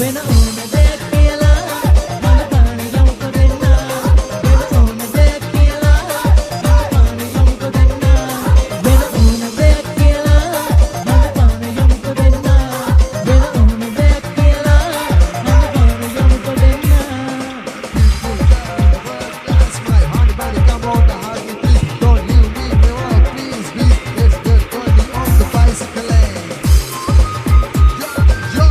වෙන ඕන දෙයක් කියලා මම පාන යමුකෝ දෙන්න වෙන ඕන දෙයක් කියලා මම පාන යමුකෝ දෙන්න වෙන ඕන දෙයක් කියලා මම පාන යමුකෝ දෙන්න වෙන ඕන දෙයක් කියලා මම පාන යමුකෝ දෙන්න That's right, honey bunny, come on the hug me please. Don't leave me alone, please, please. Let's go, Tony on the bicycle lane. Yo, yo,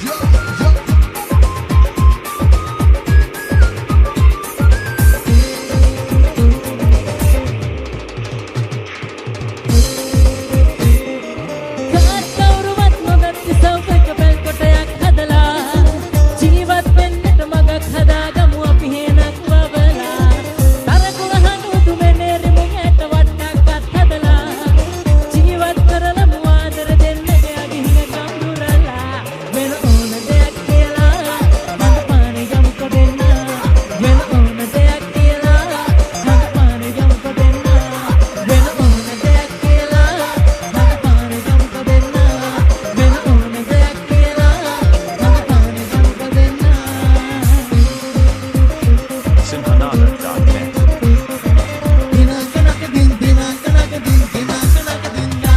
yo, yo. කවුරුවත් නොදැති සෞඛ්‍ය බෙල් කොටයක් හදලා ජීවත් වෙන්නට මගක් හදාගමු අපි හේනක් වවලා තරකුණ හනුදු මෙනේ රිමුගට වට්ටක්වත් හදලා ජීවත් කරලමු ආදර දෙන්නගේ අගිහින කඳුරලා වෙන ඕන දෙයක් කියලා මම පාන යමුකෝ දෙන්න වෙන ඕන දෙයක් කියලා මම පාන යමුකෝ දෙන්න වෙන ඕන දෙයක් කියලා මම පාන යමුකෝ දෙන්න වෙන ඕන දෙයක් කියලා මම පාන යමුකෝ දෙන්න Simhanada.net. දිනකනක දින දිනකනක දින නා